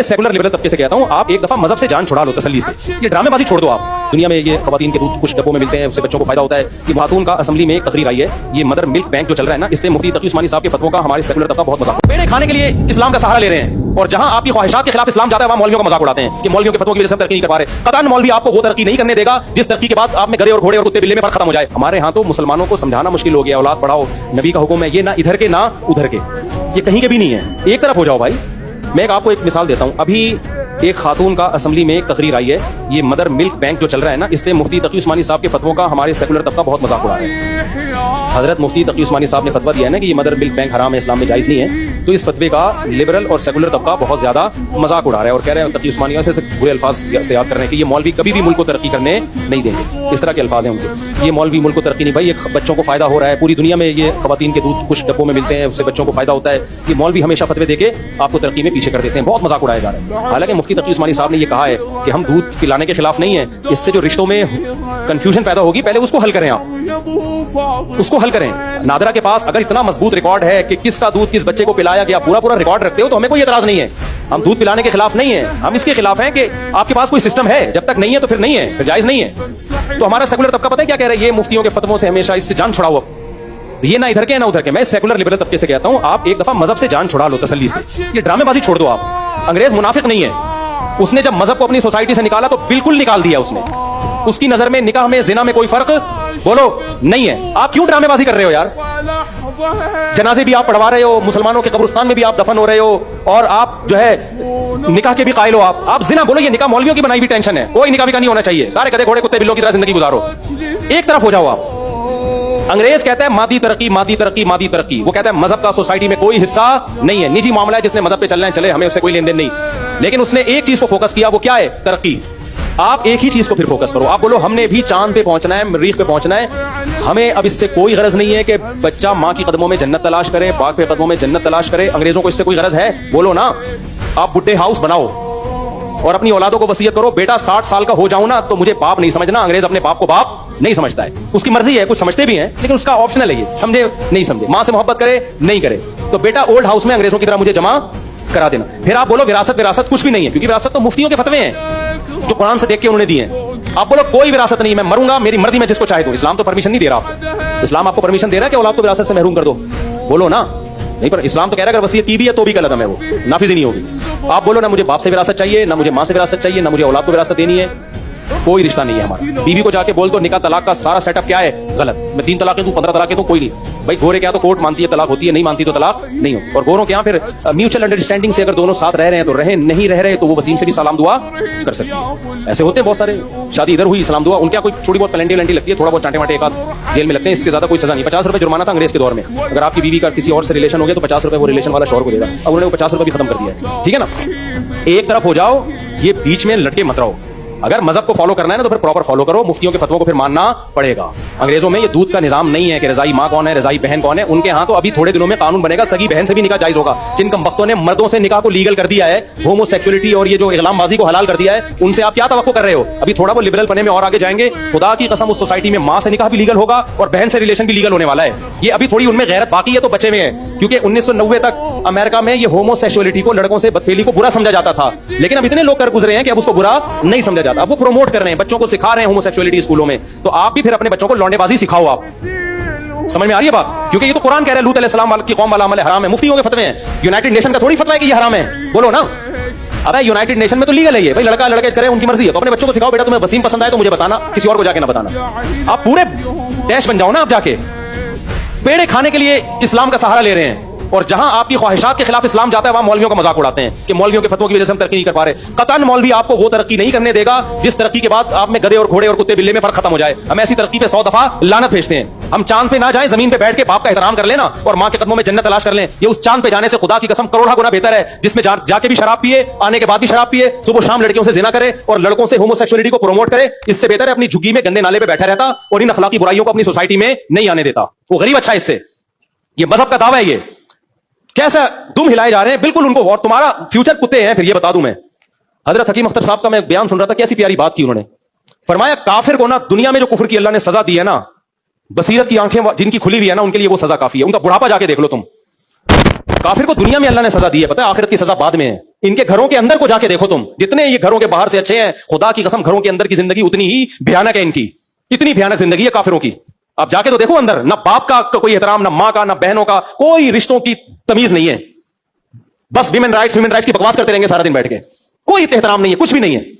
Secular liberal तबके से कहता हूं, आप एक दफा मजहब से जान छुड़ा लो तसल्ली से। ये ड्रामेबाजी छोड़ दो आप। दुनिया में ये खवातीन के दूध कुछ डब्बों में मिलते हैं, उससे बच्चों को फायदा होता है। ये खातून का असेंबली में एक तकरीर आई है, ये मदर मिल्क बैंक जो चल रहा है ना, इससे मुफ्ती तकी उस्मानी साहब के फतवों का हमारे सेकुलर तबका बहुत मजाक। पेड़े खाने के लिए इस्लाम का सहारा ले रहे हैं, और जहां आपकी ख्वाहिशात के खिलाफ इस्लाम जाता है वहां मौलवियों का मजाक उड़ाते हैं कि मौलवियों के फतवों की वजह से तरक्की नहीं कर पा रहे। कतन मौलवी आपको वो तरक्की नहीं करने देगा जिस तरक्की के बाद आप में गधे और घोड़े और कुत्ते बिल्ले में फर्क खत्म हो जाए। हमारे यहाँ तो मुसलमानों को समझाना मुश्किल हो गया, औलाद पढ़ाओ, नबी का हुक्म है, ये ना इधर के ना उधर के, ये कहीं के भी नहीं है, एक तरफ हो जाओ भाई। मैं आपको एक मिसाल देता हूं, अभी एक खातून का असेंबली में एक तकरीर आई है, ये मदर मिल्क बैंक जो चल रहा है ना, इससे मुफ्ती तकी उस्मानी साहब के फतवों का हमारे सेकुलर तबका बहुत मजाक उड़ा रहा है। हजरत मुफ्ती तकी उस्मानी साहब ने फतवा दिया है ना कि ये मदर मिल्क बैंक हराम है, इस्लाम में जायज नहीं है, तो इस फतवे का लिबरल और सेकुलर तबका बहुत ज्यादा मजाक उड़ा रहा है और कह रहे हैं तकी उस्मानिया से बुरे अल्फाज से याद कर रहे हैं कि ये मौलवी कभी भी मुल्क को तरक्की करने नहीं देंगे। इस तरह के अल्फाज हैं उनके, ये मौलवी मुल्क को तरक्की नहीं, भाई ये बच्चों को फायदा हो रहा है, पूरी दुनिया में ये खवातीन के दूध कुछ डब्बों में मिलते हैं, उससे बच्चों को फायदा होता है। ये मौलवी हमेशा फतवे देके आपको तरक्की में पीछे कर देते हैं, बहुत मजाक उड़ाया जा रहा है। हालांकि मुफ्ती तकी उस्मानी साहब ने ये कहा है कि हम दूध पिलाने के खिलाफ नहीं है, इससे जो रिश्तों में कंफ्यूजन पैदा होगी पहले उसको हल करें, आप उसको हल करें। नादरा के पास अगर इतना मजबूत रिकॉर्ड है कि किसका दूध किस बच्चे को पिलाया गया, पूरा पूरा रिकॉर्ड रखते हो, तो हमें कोई एतराज नहीं है। हम दूध पिलाने के खिलाफ नहीं है, हम इसके खिलाफ हैं कि आपके पास कोई सिस्टम है, जब तक नहीं है तो फिर नहीं है, फिर जायज नहीं है। तो हमारा सेकुलर तबका पता है क्या कह रहा है, ये मुफ्तियों के फतवों से हमेशा इससे जान छुड़ाओ, ये ना इधर के ना उधर के। मैं सेकुलर लिबरल तबके से कहता हूं, आप एक दफा मजहब से जान छुड़ा लो तसल्ली से। ये ड्रामेबाजी छोड़ दो आप। अंग्रेज मुनाफिक नहीं है, उसने जब मजहब को अपनी सोसाइटी से निकाला तो बिल्कुल निकाल दिया उसने। उसकी नजर में निकाह में जिना में कोई फर्क बोलो नहीं है। आप क्यों ड्रामेबाजी कर रहे हो यार? जनाजे भी आप पढ़वा रहे हो, मुसलमानों के कब्रिस्तान में भी आप दफन हो रहे हो, और आप जो है निकाह के भी कायल हो। आप जिना बोलो, ये निकाह मौलवियों की बनाई हुई टेंशन है, कोई निकाह भी का नहीं होना चाहिए। सारे गधे घोड़े कुत्ते बिल्लों की तरह जिंदगी गुजारो, एक तरफ हो जाओ आप। अंग्रेज कहता है मादी तरक्की मादी तरक्की मादी तरक्की, वो कहता है मजहब का सोसाइटी में कोई हिस्सा नहीं है, निजी मामला है, जिसने मजहब पे चलना है चले, हमें उससे कोई लेन देन नहीं। लेकिन उसने एक चीज को फोकस किया, वो क्या है? तरक्की। आप एक ही चीज को फिर फोकस करो, आप बोलो हमने भी चांद पे पहुंचना है, मरीख पे पहुंचना है, हमें अब इससे कोई गरज नहीं है कि बच्चा माँ की कदमों में जन्नत तलाश करे, बाग पे कदमों में जन्नत तलाश करे। अंग्रेजों को इससे कोई गरज है? बोलो ना। आप बुड्ढे हाउस बनाओ और अपनी औलादों को वसीयत करो, बेटा 60 साल का हो जाऊं ना तो मुझे बाप नहीं समझना। अंग्रेज अपने बाप को बाप नहीं समझता है, उसकी मर्जी है, कुछ समझते भी हैं लेकिन उसका ऑप्शनल है, ये समझे नहीं समझे, मां से मोहब्बत करे नहीं करे, तो बेटा ओल्ड हाउस में अंग्रेजों की तरह मुझे जमा करा देना। फिर आप बोलो विरासत, विरासत कुछ भी नहीं है, क्योंकि विरासत तो मुफ्तियों के फतवे हैं जो कुरान से देख के उन्होंने दिए हैं। आप बोलो कोई विरासत नहीं, मैं मरूंगा मेरी मर्जी में जिसको चाहे दो। इस्लाम तो परमिशन नहीं दे रहा आपको। इस्लाम आपको परमिशन दे रहा है कि औलाद को विरासत से महरूम कर दो? बोलो ना। नहीं, पर इस्लाम तो कह रहा है अगर वसीयत की भी है तो भी गलत है, वो नाफिज ही नहीं होगी। आप बोलो ना मुझे बाप से विरासत चाहिए, ना मुझे मां से विरासत चाहिए, ना मुझे औलाद को विरासत देनी है, कोई रिश्ता नहीं है हमारा। बीवी को जाके बोल दो निकाह तलाक का सारा सेटअप क्या है, गलत। मैं 3 तलाक दूं, 15 तलाक दूं, कोई नहीं। भाई गोरे क्या तो कोर्ट मानती है तलाक होती है, नहीं मानती तो तलाक नहीं होती। और गोरों के यहाँ फिर म्यूचुअल अंडरस्टैंडिंग से अगर दोनों साथ रह रहे हैं तो रहे, नहीं रह रहे तो वो वसीम से भी सलाम दुआ कर सकते हैं। ऐसे होते हैं बहुत सारे, शादी इधर हुई सलाम दुआ, उनके कोई छोटी बहुत पेनल्टी वेलेंटी लगती है, थोड़ा बहुत चांटे वाटे एक आध जेल में लगते हैं, इससे ज्यादा कोई सजा नहीं। 50 रुपए जुर्माना था अंग्रेज के दौर में, अगर आपकी बीवी का किसी और से रिलेशन हो गया तो 50 रुपए वो रिलेशन वाला शौहर को देगा। अब उन्होंने 50 रुपए भी खत्म कर दिया है, ठीक है ना। एक तरफ हो जाओ, ये बीच में लटके मत रहो। अगर मजहब को फॉलो करना है ना तो फिर प्रॉपर फॉलो करो, मुफ्तियों के फतवों को फिर मानना पड़ेगा। अंग्रेजों में ये दूध का निजाम नहीं है कि रजाई माँ कौन है, रजाई बहन कौन है। उनके यहाँ तो अभी थोड़े दिनों में कानून बनेगा, सगी बहन से भी निकाह जायज होगा। जिन कमबख्तों ने मर्दों से निकाह को लीगल कर दिया है, होमोसेक्सुअलिटी और ये जो इगलामबाजी को हलाल कर दिया है, उनसे आप क्या तवक्को कर रहे हो? अभी थोड़ा वो लिबरल बने में और आगे जाएंगे, खुदा की कसम उस सोसाइटी में माँ से निकाह भी लीगल होगा और बहन से रिलेशन भी लीगल होने वाला है। ये अभी थोड़ी उनमें गैरत बाकी है तो बचे में है, क्योंकि 1990 तक अमेरिका में ये होमोसेक्सुअलिटी को, लड़कों से बदफेली को बुरा समझा जाता था, लेकिन अब इतने लोग कर गुजरे हैं कि अब उसको बुरा नहीं समझा जाता। अब वो प्रोमोट कर रहे हैं, बच्चों को सिखा रहे हैं होमोसेक्सुअलिटी स्कूलों में। तो आप भी फिर अपने बच्चों को लौंडेबाजी सिखाओ। आप समझ में आ रही है बात? क्योंकि ये तो कुरान कह रहा है लूत अलैहिस्सलाम की कौम वाला अमल हराम है, मुफ्तियों के फतवे हैं। यूनाइटेड नेशन का थोड़ी फतवा है कि ये हराम है, बोलो ना। अबे यूनाइटेड नेशन में तो लीगल है ये, भाई लड़का लड़के करे उनकी मर्जी है। तो अपने बच्चों को सिखाओ, बेटा तुम्हें वसीम पसंद आए तो मुझे बताना, किसी और को जाके ना बताना। आप पूरे देश बन जाओ ना। आप जाके पेड़े खाने के लिए इस्लाम का सहारा ले रहे हैं, और जहां आपकी ख्वाहिशात के खिलाफ इस्लाम जाता है वहां मौलवियों का मजाक उड़ाते हैं कि मौलवियों के फतवों की वजह से हम तरक्की नहीं कर पा रहे। कतन मौलवी आपको वो तरक्की नहीं करने देगा जिस तरक्की के बाद आप में गधे और घोड़े और कुत्ते बिल्ले में फर्क खत्म हो जाए। हम ऐसी तरक्की पे 100 दफा लानत भेजते हैं। हम चांद पे ना जाएं, जमीन पे बैठ के बाप का एहतराम कर लेना और मां के कदमों में जन्नत तलाश कर लें। ये उस चांद पे जाने से खुदा की कसम करोड़ा गुना बेहतर है, जिसमें जाके भी शराब पिए, आने के बाद भी शराब पिए, सुबह शाम लड़कियों से जिना करे और लड़कों से होमोसेक्सुअलिटी को प्रमोट करे। इससे बेहतर है अपनी झुग्गी में गंदे नाले पे बैठा रहता और इन अखलाकी बुराइयों को अपनी सोसाइटी में नहीं आने देता। वो गरीब अच्छा है इससे। ये मजहब का दावा है, ये कैसा तुम हिलाए जा रहे हैं बिल्कुल उनको, और तुम्हारा फ्यूचर कुत्ते हैं। फिर ये बता दूं मैं, हजरत हकीम अख्तर साहब का मैं बयान सुन रहा था, कैसी प्यारी बात की उन्होंने। फरमाया काफिर को ना दुनिया में जो कुफर की अल्लाह ने सजा दी है ना, बसीरत की आंखें जिनकी खुली हुई है ना, उनके लिए वो सजा काफी है। उनका बुढ़ापा जाके देख लो तुम। काफिर को दुनिया में अल्लाह ने सजा दी है, पता है आखिरत की सजा बाद में है। इनके घरों के अंदर को जाके देखो तुम, जितने ये घरों के बाहर से अच्छे हैं, खुदा की कसम घरों के अंदर की जिंदगी उतनी ही भयानक है इनकी, इतनी भयानक जिंदगी है काफिरों की। आप जाके तो देखो अंदर, ना बाप का कोई एहतराम, ना मां का, ना बहनों का, कोई रिश्तों की तमीज नहीं है। बस विमेन राइट्स की बकवास करते रहेंगे सारा दिन बैठ के, कोई एहतराम नहीं है, कुछ भी नहीं है।